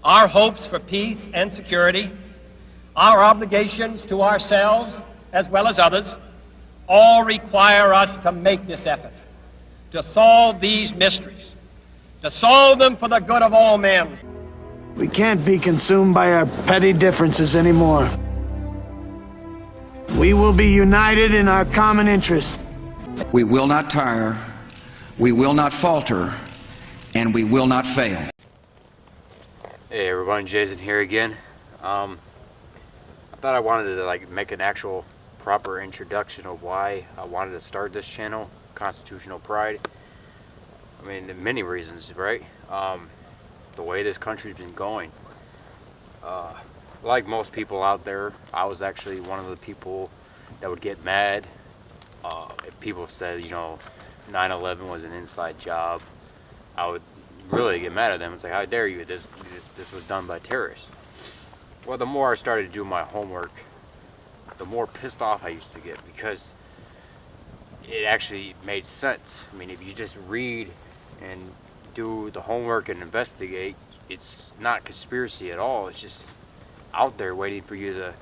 our hopes for peace and security, our obligations to ourselves as well as others, all require us to make this effort, to solve these mysteries, to solve them for the good of all men. We can't be consumed by our petty differences anymore. We will be united in our common interest. We will not tire, we will not falter, and we will not fail. Hey everyone, Jason here again. I thought I wanted to make an actual proper introduction of why I wanted to start this channel, Constitutional Pride. I mean, many reasons, right? The way this country's been going. Like most people out there, I was actually one of the people that would get mad if people said, 9/11 was an inside job. I would really get mad at them and say, how dare you, this was done by terrorists. Well, the more I started to do my homework, the more pissed off I used to get, because it actually made sense. I mean, if you just read and do the homework and investigate, it's not conspiracy at all. It's just out there waiting for you to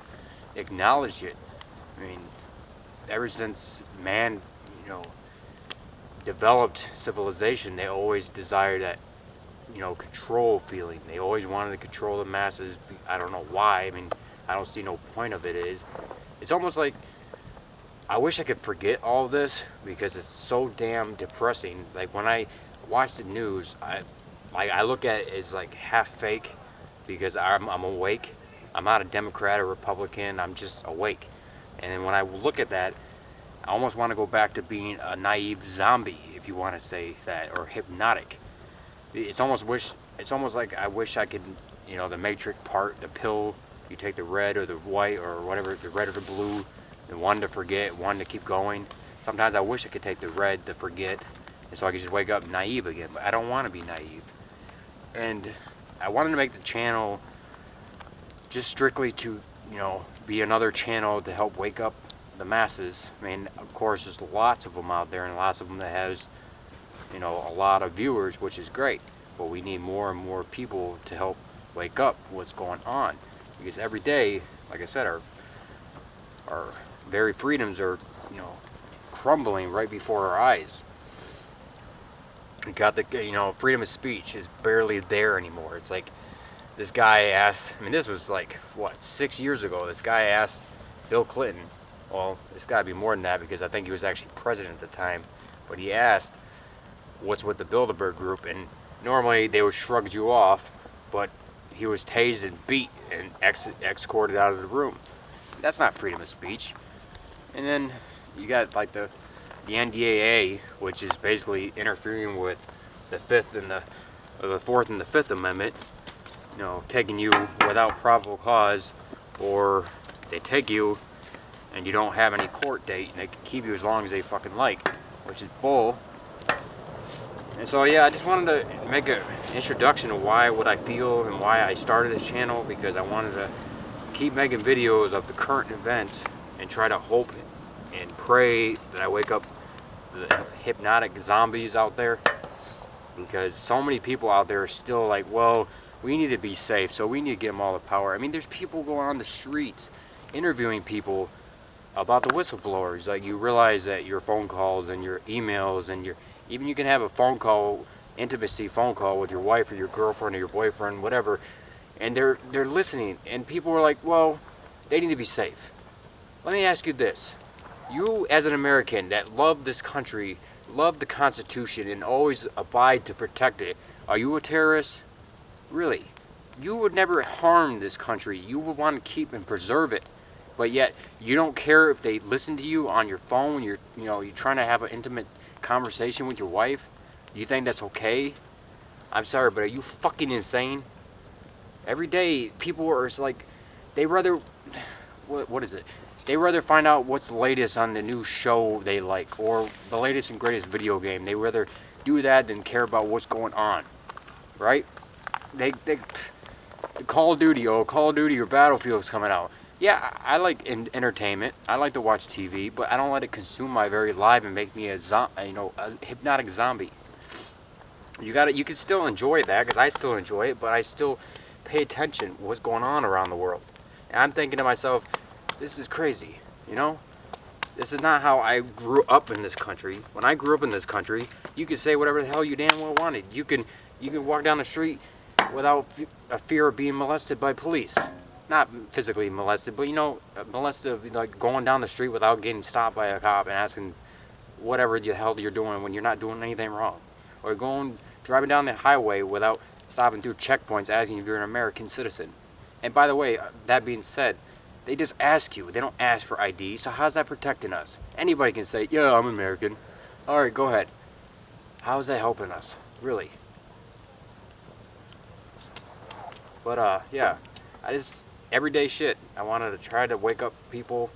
acknowledge it. I mean, ever since man, developed civilization, they always desired that, control feeling. They always wanted to control the masses. I don't know why. I mean, I don't see no point of it. It's almost like I wish I could forget all of this, because it's so damn depressing. Like when I watch the news, I look at it as like half fake, because I'm awake. I'm not a Democrat or Republican. I'm just awake. And then when I look at that, I almost want to go back to being a naive zombie, if you want to say that, or hypnotic. It's almost like I wish I could, the Matrix part, the pill, you take the red or the white or whatever, the red or the blue, the one to forget, one to keep going. Sometimes I wish I could take the red to forget, and so I could just wake up naive again, but I don't want to be naive. And I wanted to make the channel just strictly to, be another channel to help wake up the masses. I mean, of course, there's lots of them out there, and lots of them that has, a lot of viewers, which is great. But we need more and more people to help wake up what's going on, because every day, like I said, our very freedoms are, crumbling right before our eyes. We got the, freedom of speech is barely there anymore. It's like this guy asked, this was 6 years ago, this guy asked Bill Clinton, well, it's got to be more than that, because I think he was actually president at the time, but he asked, what's with the Bilderberg group? And normally they would shrug you off, but he was tased and beat and escorted out of the room. That's not freedom of speech. And then you got the NDAA, which is basically interfering with the Fourth and the Fifth Amendment, taking you without probable cause, or they take you and you don't have any court date, and they can keep you as long as they fucking like, which is bull. And so yeah, I just wanted to make an introduction of what I feel and why I started this channel, because I wanted to keep making videos of the current events and try to hope and pray that I wake up the hypnotic zombies out there, because so many people out there are still like, well, we need to be safe, so we need to give them all the power. I mean, there's people going on the streets interviewing people about the whistleblowers. Like, you realize that your phone calls and your emails and even you can have a phone call, intimacy phone call with your wife or your girlfriend or your boyfriend, whatever, and they're listening, and people are like, well, they need to be safe. Let me ask you this. You, as an American that love this country, love the Constitution, and always abide to protect it, are you a terrorist? Really? You would never harm this country. You would want to keep and preserve it. But yet, you don't care if they listen to you on your phone, you're trying to have an intimate conversation with your wife. You think that's okay? I'm sorry, but are you fucking insane? Every day, people are they rather, what is it? They rather find out what's the latest on the new show they like, or the latest and greatest video game. They rather do that than care about what's going on, right? They Call of Duty or Battlefield's coming out. Yeah, I like entertainment. I like to watch TV, but I don't let it consume my very life and make me a hypnotic zombie. You can still enjoy that, because I still enjoy it, but I still pay attention what's going on around the world. And I'm thinking to myself, this is crazy, you know? This is not how I grew up in this country. When I grew up in this country, you could say whatever the hell you damn well wanted. You can walk down the street without a fear of being molested by police. Not physically molested, but you know, molested, like going down the street without getting stopped by a cop and asking whatever the hell you're doing when you're not doing anything wrong. Or driving down the highway without stopping through checkpoints asking if you're an American citizen. And by the way, that being said, they just ask you. They don't ask for ID, so how's that protecting us? Anybody can say, yeah, I'm American. All right, go ahead. How is that helping us? Really? But, yeah. Everyday shit. I wanted to try to wake up people,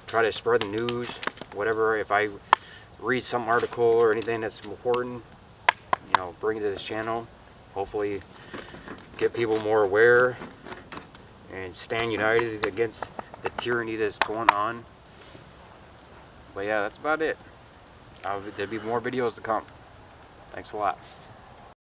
try to spread the news, whatever. If I read some article or anything that's important, you know, bring it to this channel. Hopefully get people more aware and stand united against the tyranny that's going on. But yeah, that's about it. There'll be more videos to come. Thanks a lot.